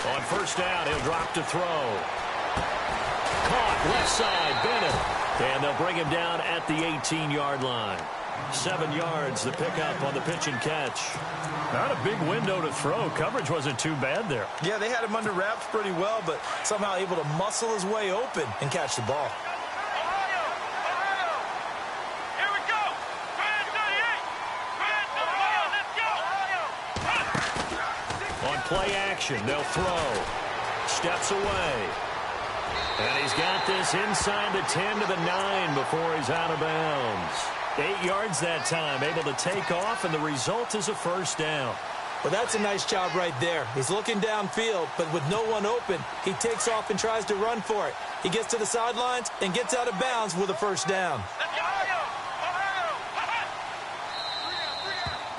Speaker 3: On first down, he'll drop to throw. Caught left side, Bennett. And they'll bring him down at the 18-yard line. 7 yards, the pickup on the pitch and catch. Not a big window to throw. Coverage wasn't too bad there.
Speaker 5: Yeah, they had him under wraps pretty well, but somehow able to muscle his way open and catch the ball.
Speaker 4: Here we go. Grand 38. Grand 38. Let's go.
Speaker 3: On play action, they'll throw. Steps away. And he's got this inside the 10 to the 9 before he's out of bounds. 8 yards that time, able to take off, and the result is a first down.
Speaker 5: Well, that's a nice job right there. He's looking downfield, but with no one open, he takes off and tries to run for it. He gets to the sidelines and gets out of bounds with a first down.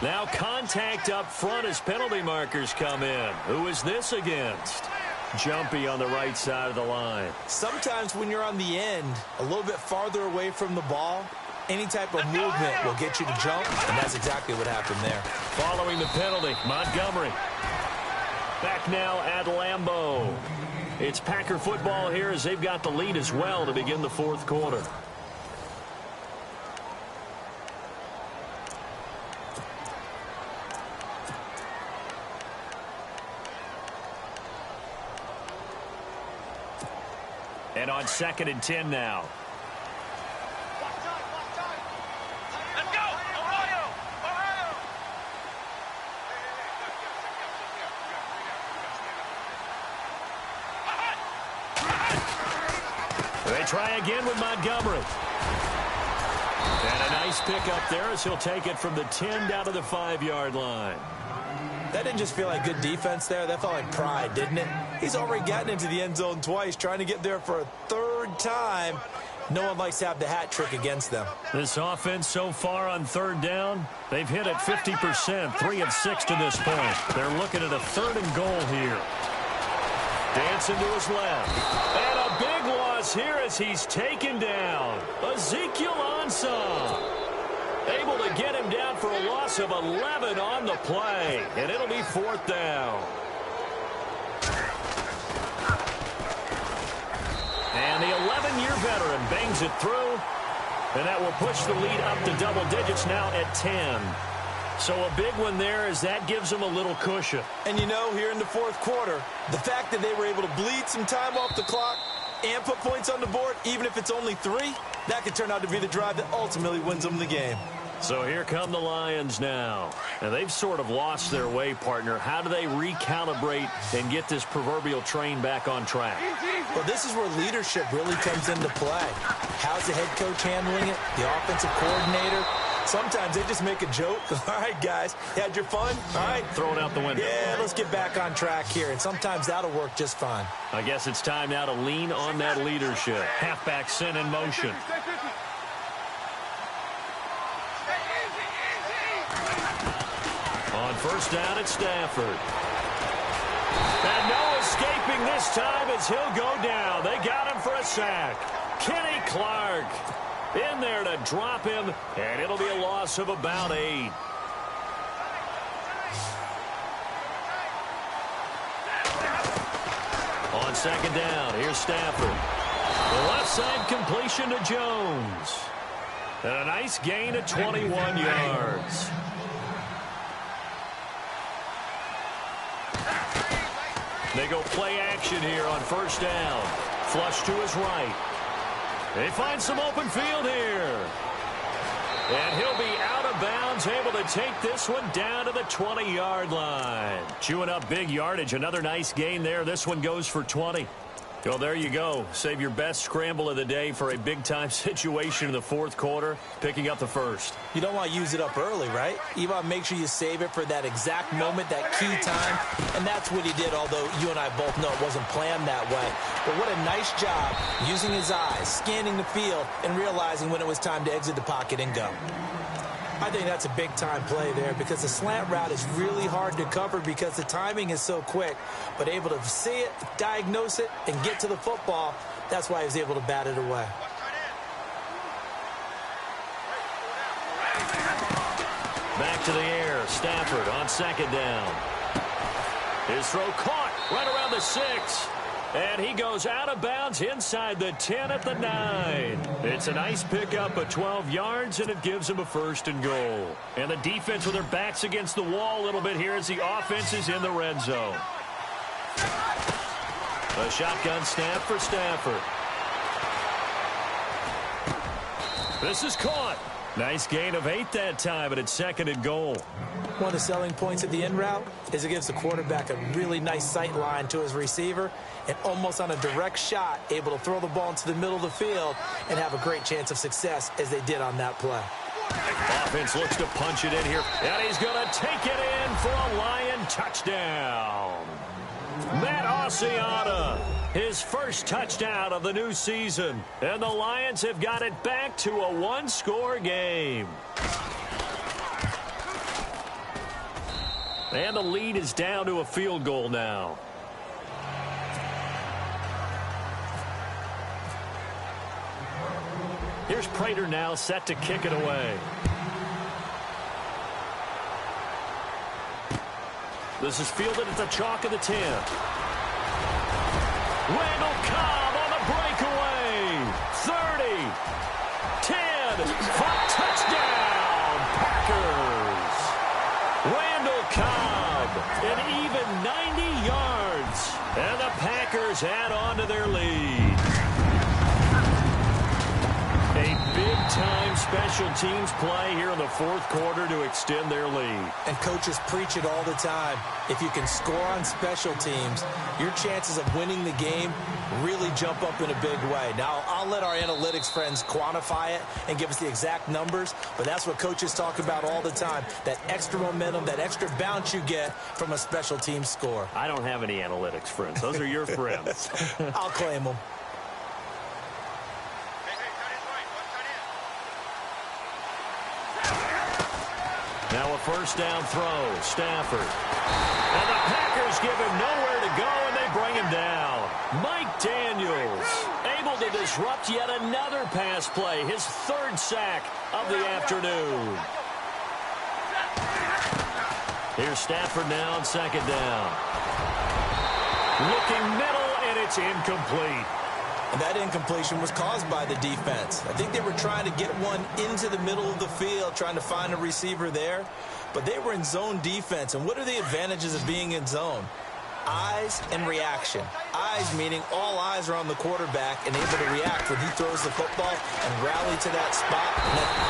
Speaker 3: Now contact up front as penalty markers come in. Who is this against? Jumpy on the right side of the line.
Speaker 5: Sometimes when you're on the end, a little bit farther away from the ball, any type of movement will get you to jump, and that's exactly what happened there.
Speaker 3: Following the penalty, Montgomery. Back now at Lambeau. It's Packer football here as they've got the lead as well to begin the fourth quarter. And on 2nd and 10 now.
Speaker 4: Let's go. Ohio. Ohio.
Speaker 3: They try again with Montgomery. And a nice pickup there as he'll take it from the 10 down to the 5-yard line.
Speaker 5: That didn't just feel like good defense there. That felt like pride, didn't it? He's already gotten into the end zone twice, trying to get there for a third time. No one likes to have the hat trick against them.
Speaker 3: This offense so far on 3rd down, they've hit it 50%, 3 of 6 to this point. They're looking at a 3rd and goal here. Dancing to his left. And a big loss here as he's taken down. Ezekiel Ansah. Able to get him down for a loss of 11 on the play. And it'll be 4th down. And the 11-year veteran bangs it through. And that will push the lead up to double digits now at 10. So a big one there as that gives them a little cushion.
Speaker 5: And you know, here in the fourth quarter, the fact that they were able to bleed some time off the clock and put points on the board, even if it's only 3, that could turn out to be the drive that ultimately wins them the game.
Speaker 3: So here come the Lions now. And they've sort of lost their way, partner. How do they recalibrate and get this proverbial train back on track?
Speaker 5: Well, this is where leadership really comes into play. How's the head coach handling it? The offensive coordinator? Sometimes they just make a joke. All right, guys, you had your fun? All right.
Speaker 3: Throw it out the window.
Speaker 5: Yeah, let's get back on track here. And sometimes that'll work just fine.
Speaker 3: I guess it's time now to lean on that leadership. Halfback sent in motion. On first down, it's Stafford. And no escaping this time as he'll go down. They got him for a sack. Kenny Clark in there to drop him, and it'll be a loss of about 8. On 2nd down, here's Stafford. The left side completion to Jones. And a nice gain of 21 yards. They go play action here on first down. Flush to his right. They find some open field here. And he'll be out of bounds, able to take this one down to the 20-yard line. Chewing up big yardage. Another nice gain there. This one goes for 20. Well, there you go. Save your best scramble of the day for a big-time situation in the fourth quarter, picking up the first.
Speaker 5: You don't want to use it up early, right? You want to make sure you save it for that exact moment, that key time. And that's what he did, although you and I both know it wasn't planned that way. But what a nice job using his eyes, scanning the field, and realizing when it was time to exit the pocket and go. I think that's a big-time play there because the slant route is really hard to cover because the timing is so quick. But able to see it, diagnose it, and get to the football, that's why he was able to bat it away.
Speaker 3: Back to the air. Stafford on second down. His throw caught right around the 6. And he goes out of bounds inside the 10 at the 9. It's a nice pickup of 12 yards, and it gives him a 1st and goal. And the defense with their backs against the wall a little bit here as the offense is in the red zone. A shotgun snap for Stafford. This is caught. Nice gain of 8 that time, and it's 2nd and goal.
Speaker 5: One of the selling points of the in route is it gives the quarterback a really nice sight line to his receiver, and almost on a direct shot, able to throw the ball into the middle of the field and have a great chance of success as they did on that play.
Speaker 3: Offense looks to punch it in here, and he's going to take it in for a Lion touchdown. Matt Oceana, his first touchdown of the new season. And the Lions have got it back to a 1-score game. And the lead is down to a field goal now. Here's Prater now set to kick it away. This is fielded at the chalk of the 10. Randall Cobb on the breakaway. 30. 10. Touchdown, Packers. Randall Cobb, an even 90 yards. And the Packers add on to their lead. A big-time special teams play here in the 4th quarter to extend their lead.
Speaker 5: And coaches preach it all the time. If you can score on special teams, your chances of winning the game really jump up in a big way. Now, I'll let our analytics friends quantify it and give us the exact numbers, but that's what coaches talk about all the time, that extra momentum, that extra bounce you get from a special team score.
Speaker 3: I don't have any analytics friends. Those are your friends.
Speaker 5: I'll claim them.
Speaker 3: Now a first down throw, Stafford. And the Packers give him nowhere to go, and they bring him down. Mike Daniels able to disrupt yet another pass play, his 3rd sack of the afternoon. Here's Stafford now on second down. Looking middle, and it's incomplete.
Speaker 5: And that incompletion was caused by the defense. I think they were trying to get one into the middle of the field, trying to find a receiver there. But they were in zone defense. And what are the advantages of being in zone? Eyes and reaction. Eyes meaning all eyes are on the quarterback and able to react when he throws the football and rally to that spot.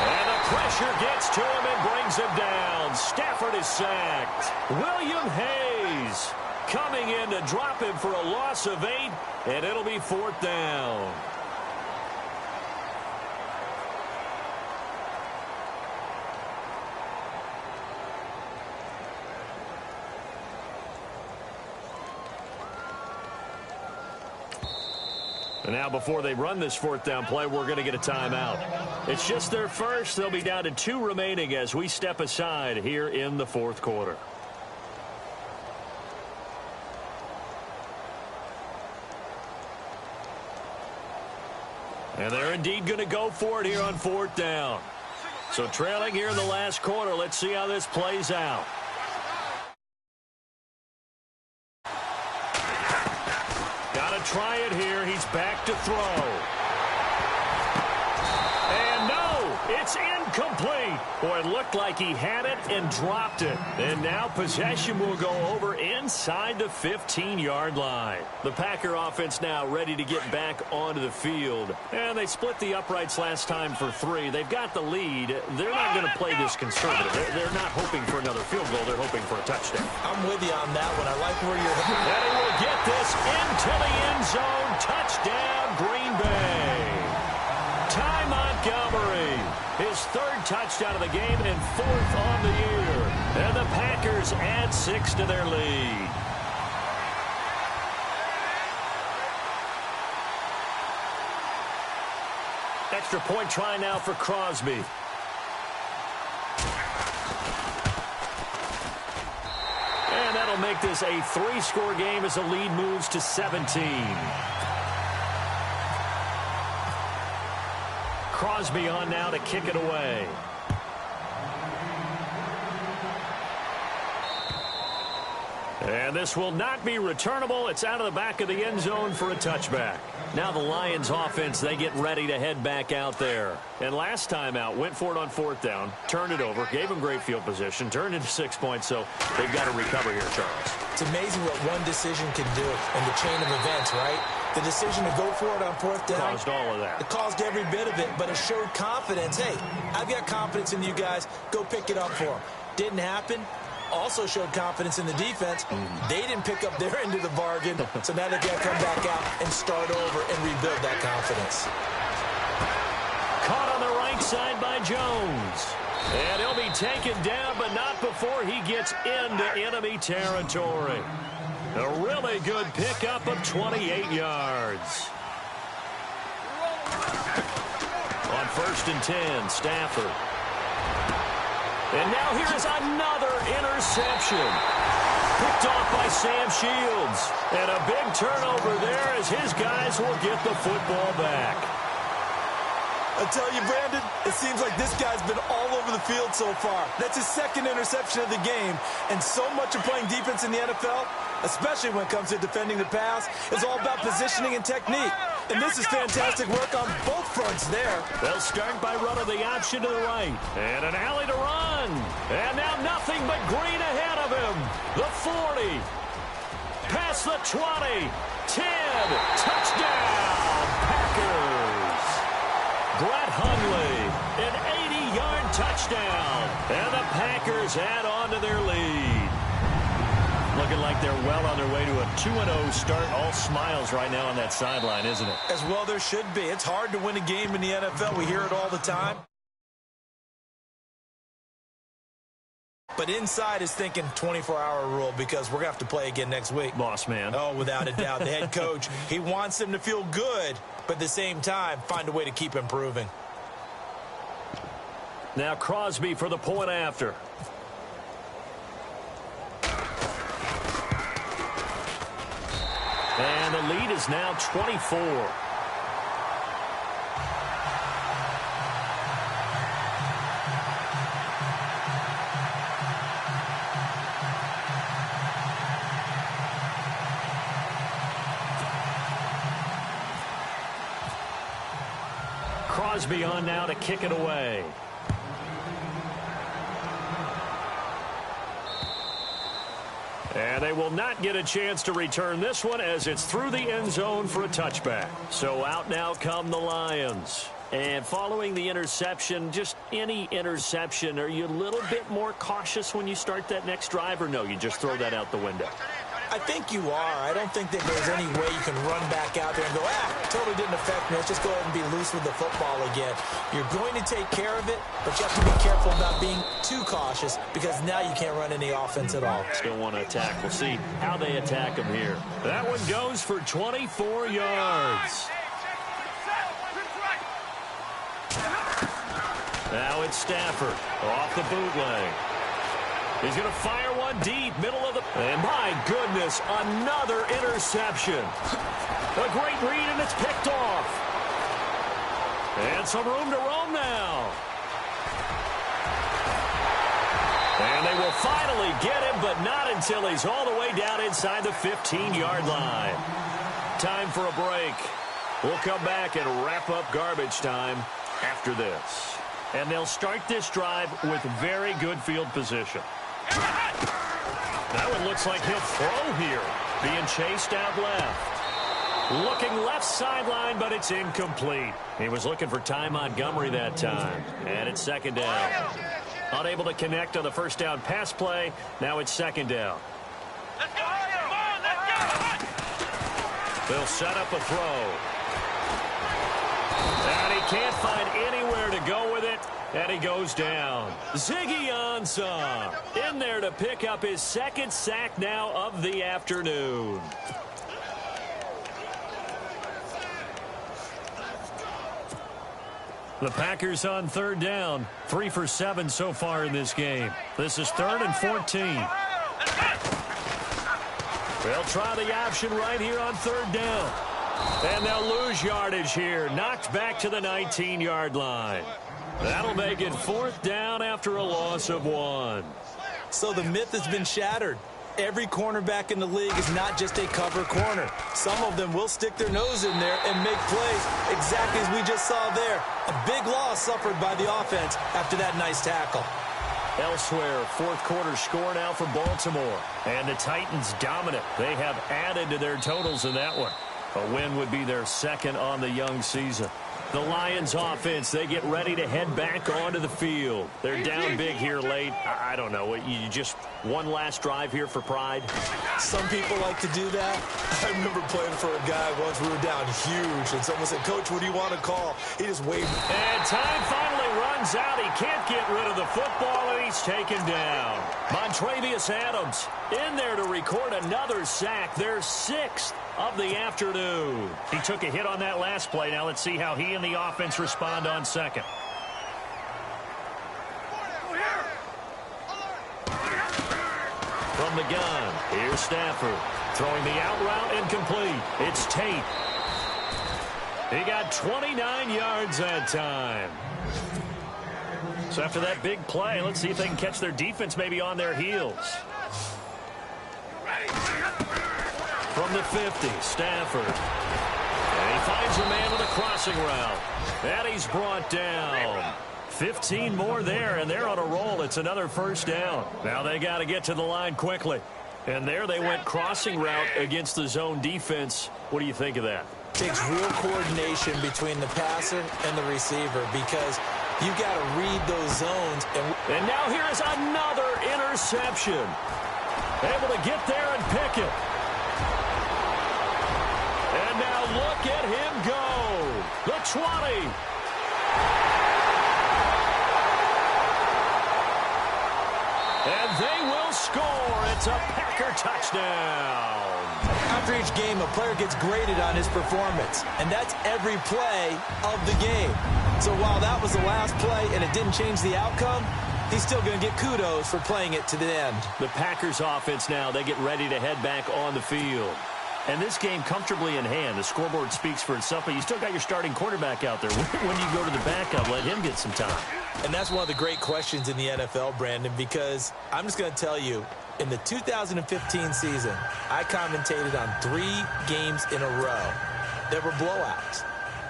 Speaker 3: And the pressure gets to him and brings him down. Stafford is sacked. William Hayes coming in to drop him for a loss of 8, and it'll be 4th down. And now before they run this 4th down play, we're going to get a timeout. It's just their first. They'll be down to 2 remaining as we step aside here in the 4th quarter. And they're indeed going to go for it here on 4th down. So trailing here in the last quarter, let's see how this plays out. Got to try it here. He's back to throw. And no, it's incomplete. Boy, it looked like he had it and dropped it. And now possession will go over inside the 15-yard line. The Packer offense now ready to get back onto the field. And they split the uprights last time for 3. They've got the lead. They're not going to play this conservative. They're not hoping for another field goal. They're hoping for a touchdown.
Speaker 5: I'm with you on that one. I like where you're heading.
Speaker 3: And he will get this into the end zone. Touchdown, Green Bay. Ty Montgomery, his 3rd touchdown of the game and 4th on the year. And the Packers add 6 to their lead. Extra point try now for Crosby. And that'll make this a 3-score game as the lead moves to 17. Crosby on now to kick it away. And this will not be returnable. It's out of the back of the end zone for a touchback. Now the Lions offense, they get ready to head back out there. And last time out, went for it on 4th down, turned it over, gave them great field position, turned into 6 points, so they've got to recover here, Charles.
Speaker 5: It's amazing what one decision can do in the chain of events, right? The decision to go for it on 4th down.
Speaker 3: Caused all of that.
Speaker 5: It caused every bit of it, but it showed confidence. Hey, I've got confidence in you guys. Go pick it up for them. Didn't happen. Also showed confidence in the defense. They didn't pick up their end of the bargain, so now they've got to come back out and start over and rebuild that confidence.
Speaker 3: Caught on the right side by Jones. And he'll be taken down, but not before he gets into enemy territory. A really good pickup of 28 yards. On 1st and 10, Stafford. And now here is another interception. Picked off by Sam Shields. And a big turnover there as his guys will get the football back.
Speaker 5: I tell you, Brandon, it seems like this guy's been all over the field so far. That's his 2nd interception of the game. And so much of playing defense in the NFL, especially when it comes to defending the pass, is all about positioning and technique. And this is fantastic work on both fronts there.
Speaker 3: They'll start by running the option to the right. And an alley to run. And now nothing but green ahead of him. The 40. Past the 20. 10. Touchdown, Packers. Brett Hundley, an 80-yard touchdown. And the Packers add on to their lead. Looking like they're well on their way to a 2-0 start. All smiles right now on that sideline, isn't it?
Speaker 5: As well there should be. It's hard to win a game in the NFL. We hear it all the time. But inside is thinking 24-hour rule because we're going to have to play again next week.
Speaker 3: Boss man.
Speaker 5: Oh, without a doubt. The head coach, he wants them to feel good, but at the same time, find a way to keep improving.
Speaker 3: Now Crosby for the point after. And the lead is now 24. Crosby on now to kick it away. And they will not get a chance to return this one as it's through the end zone for a touchback. So out now come the Lions. And following the interception, just any interception, are you a little bit more cautious when you start that next drive, or no, you just throw that out the window?
Speaker 5: I think you are. I don't think that there's any way you can run back out there and go, totally didn't affect me. Let's just go ahead and be loose with the football again. You're going to take care of it, but you have to be careful about being too cautious because now you can't run any offense at all.
Speaker 3: Still want to attack. We'll see how they attack them here. That one goes for 24 yards. Now it's Stafford off the bootleg. He's going to fire one deep, middle of the... And my goodness, another interception. A great read, and it's picked off. And some room to roam now. And they will finally get him, but not until he's all the way down inside the 15-yard line. Time for a break. We'll come back and wrap up garbage time after this. And they'll start this drive with very good field position. That one looks like he'll throw here. Being chased out left. Looking left sideline, but it's incomplete. He was looking for Ty Montgomery that time. And it's 2nd down. Unable to connect on the first down pass play. Now it's 2nd down.
Speaker 4: Let's go! Come on, let's go!
Speaker 3: They'll set up a throw. And he can't find anywhere to go with it. And he goes down. Ziggy Ansah in there to pick up his 2nd sack now of the afternoon. The Packers on 3rd down. 3 for 7 so far in this game. This is 3rd and 14. They'll try the option right here on 3rd down. And they'll lose yardage here. Knocked back to the 19-yard line. That'll make it 4th down after a loss of 1.
Speaker 5: So the myth has been shattered. every cornerback in the league is not just a cover corner. Some of them will stick their nose in there and make plays exactly as we just saw there. A big loss suffered by the offense after that nice tackle.
Speaker 3: Elsewhere, fourth quarter score now for Baltimore. And the Titans dominant. They have added to their totals in that one. A win would be their second on the young season. The Lions offense, they get ready to head back onto the field. They're down big here late. I don't know. You just one last drive here for pride?
Speaker 5: Some people like to do that. I remember playing for a guy once. We were down huge, and someone said, "Coach, what do you want to call?" He just waved.
Speaker 3: And time finally runs out. He can't get rid of the football, and he's taken down. Montravius Adams in there to record another sack. Their sixth of the afternoon. He took a hit on that last play. Now let's see how he and the offense respond on second. From the gun, here's Stafford. Throwing the out route incomplete. It's Tate. He got 29 yards that time. So after that big play, let's see if they can catch their defense maybe on their heels. From the 50, Stafford. And he finds a man with a crossing route. And he's brought down. 15 more there, and they're on a roll. It's another first down. Now they got to get to the line quickly. And there they went crossing route against the zone defense. What do you think of that?
Speaker 5: Takes real coordination between the passer and the receiver because you got to read those zones.
Speaker 3: And now here is another interception. Able to get there and pick it. And now look at him go. The 20. And they will score. It's a Packer touchdown.
Speaker 5: After each game, a player gets graded on his performance, and that's every play of the game. So while that was the last play and it didn't change the outcome, he's still going to get kudos for playing it to the end.
Speaker 3: The Packers offense now, they get ready to head back on the field. And this game comfortably in hand. The scoreboard speaks for itself, but you still got your starting quarterback out there. When do you go to the backup, let him get some time?
Speaker 5: And that's one of the great questions in the NFL, Brandon, because I'm just going to tell you, in the 2015 season, I commentated on 3 games in a row. There were blowouts.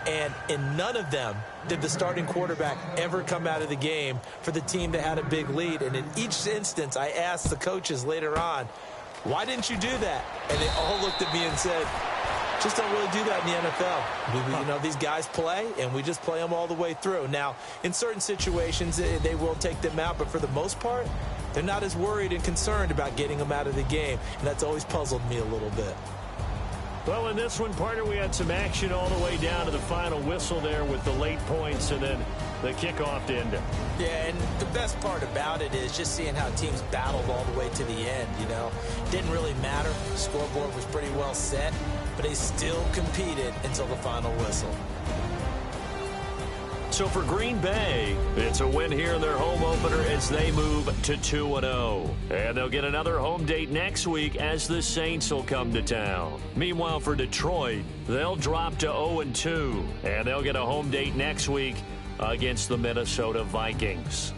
Speaker 5: And in none of them did the starting quarterback ever come out of the game for the team that had a big lead. And in each instance, I asked the coaches later on, why didn't you do that? And they all looked at me and said, just don't really do that in the NFL. You know, these guys play, and we just play them all the way through. Now, in certain situations, they will take them out, but for the most part, they're not as worried and concerned about getting them out of the game, and that's always puzzled me a little bit.
Speaker 3: Well, in this one, partner, we had some action all the way down to the final whistle there with the late points and then the kickoff to end it.
Speaker 5: Yeah, and the best part about it is just seeing how teams battled all the way to the end, you know. Didn't really matter. The scoreboard was pretty well set, but they still competed until the final whistle.
Speaker 3: So for Green Bay, it's a win here in their home opener as they move to 2-0. And they'll get another home date next week as the Saints will come to town. Meanwhile, for Detroit, they'll drop to 0-2. And they'll get a home date next week against the Minnesota Vikings.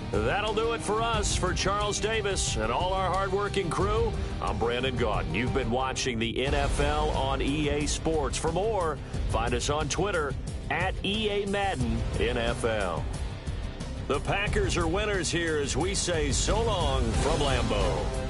Speaker 3: That'll do it for us. For Charles Davis and all our hardworking crew, I'm Brandon Gaudin. You've been watching the NFL on EA Sports. For more, find us on Twitter at EA Madden NFL. The Packers are winners here as we say so long from Lambeau.